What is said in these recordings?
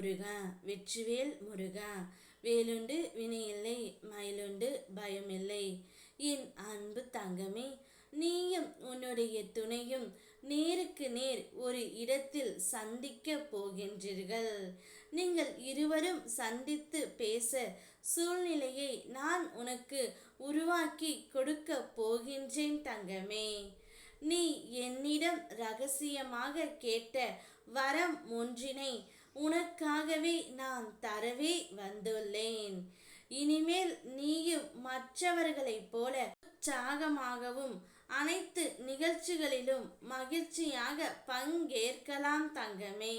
முருகா வெற்றிவேல் முருகா. வேலுண்டு வினையில்லை, மயிலுண்டு பயமில்லை. என் அன்பு தங்கமே, நீயும் உன்னுடைய துணையும் நேருக்கு நேர் ஒரு இடத்தில் சந்திக்க போகின்றீர்கள். நீங்கள் இருவரும் சந்தித்து பேச சூழ்நிலையை நான் உனக்கு உருவாக்கி கொடுக்க போகின்றேன் தங்கமே. நீ என்னிடம் ரகசியமாக கேட்ட வரம் ஒன்றினை உனக்காகவே நான் தரவே வந்துள்ளேன். இனிமேல் நீயும் மற்றவர்களைப் போல உற்சாகமாகவும் அனைத்து நிகழ்ச்சிகளிலும் மகிழ்ச்சியாக பங்கேற்கலாம் தங்கமே.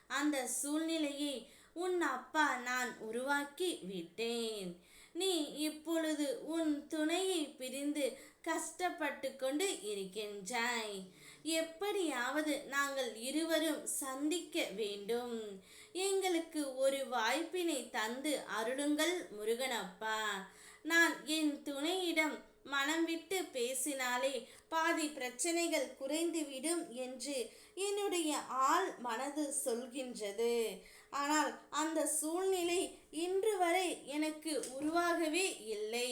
அந்த சூழ்நிலையை உன் அப்பா நான் உருவாக்கி விட்டேன். நீ இப்பொழுது உன் துணையை பிரிந்து கஷ்டப்பட்டு கொண்டு இருக்கின்றாய். எப்படியாவது நாங்கள் இருவரும் சந்திக்க வேண்டும். எங்களுக்கு ஒரு வாய்ப்பினை தந்து அருளுங்கள் முருகனப்பா. நான் என் துணையிடம் மனம் விட்டு பேசினாலே பாதி பிரச்சனைகள் குறைந்துவிடும் என்று என்னுடைய ஆள் மனது சொல்கின்றது. ஆனால் அந்த சூழ்நிலை இன்று வரை எனக்கு உருவாகவே இல்லை.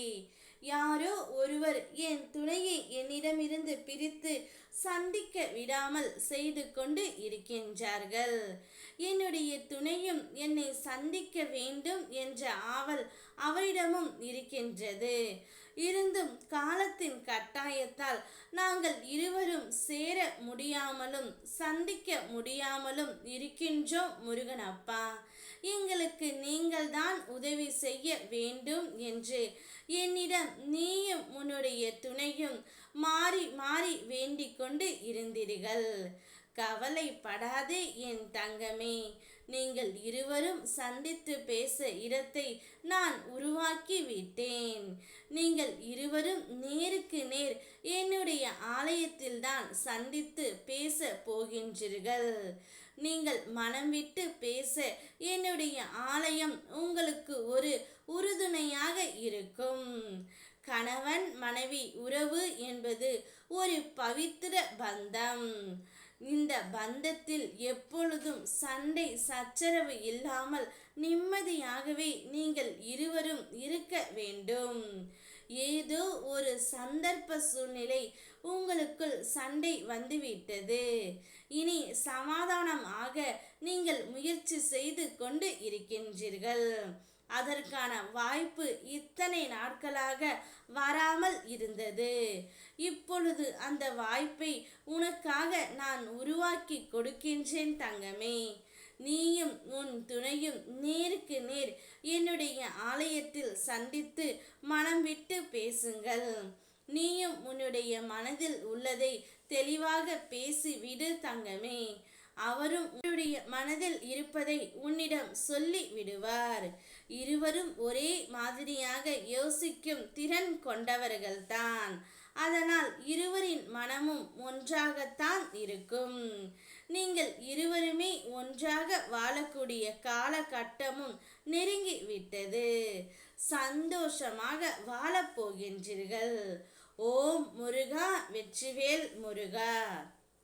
யாரோ ஒருவர் என் துணையை என்னிடமிருந்து பிரித்து சந்திக்க விடாமல் செய்து கொண்டு இருக்கின்றார்கள். என்னுடைய துணையும் என்னை சந்திக்க வேண்டும் என்ற ஆவல் அவரிடமும் இருக்கின்றது. இருந்தும் காலத்தின் கட்டாயத்தால் நாங்கள் இருவரும் சேர முடியாமலும் சந்திக்க முடியாமலும் இருக்கின்றோம் முருகனப்பா. எங்களுக்கு நீங்கள் தான் உதவி செய்ய வேண்டும் என்று என்னிடம் நீயும் உன்னுடைய துணையும் மாறி மாறி வேண்டிக் கொண்டு இருந்தீர்கள். கவலைப்படாதே என் தங்கமே. நீங்கள் இருவரும் சந்தித்து பேச இடத்தை நான் உருவாக்கி விட்டேன். நீங்கள் இருவரும் நேருக்கு நேர் என்னுடைய ஆலயத்தில் தான் சந்தித்து பேச போகின்றீர்கள். நீங்கள் மனம் விட்டு பேச என்னுடைய ஆலயம் உங்களுக்கு ஒரு உறுதுணையாக இருக்கும். கணவன் மனைவி உறவு என்பது ஒரு பவித்திர பந்தம். இந்த பந்தத்தில் எப்பொழுதும் சண்டை சச்சரவு இல்லாமல் நிம்மதியாகவே நீங்கள் இருவரும் இருக்க வேண்டும். ஏதோ ஒரு சந்தர்ப்ப சூழ்நிலை உங்களுக்குள் சண்டை வந்துவிட்டது. இனி சமாதானம் ஆக நீங்கள் முயற்சி செய்து கொண்டு இருக்கின்றீர்கள். அதற்கான வாய்ப்பு இத்தனை நாட்களாக வராமல் இருந்தது. இப்பொழுது அந்த வாய்ப்பை உனக்காக நான் உருவாக்கி கொடுக்கின்றேன் தங்கமே. நீயும் உன் துணையும் நேருக்கு நேர் என்னுடைய ஆலயத்தில் சந்தித்து மனம் விட்டு பேசுங்கள். நீயும் உன்னுடைய மனதில் உள்ளதை தெளிவாக பேசி விடு தங்கமே. அவரும் உன்னுடைய மனதில் இருப்பதை உன்னிடம் சொல்லி விடுவார். இருவரும் ஒரே மாதிரியாக யோசிக்கும் திறன் கொண்டவர்கள்தான். அதனால் இருவரின் மனமும் ஒன்றாகத்தான் இருக்கும். நீங்கள் இருவருமே ஒன்றாக வாழக்கூடிய காலகட்டமும் நெருங்கி விட்டது. சந்தோஷமாக வாழப்போகின்றீர்கள். ஓம் முருகா வெற்றிவேல் முருகா.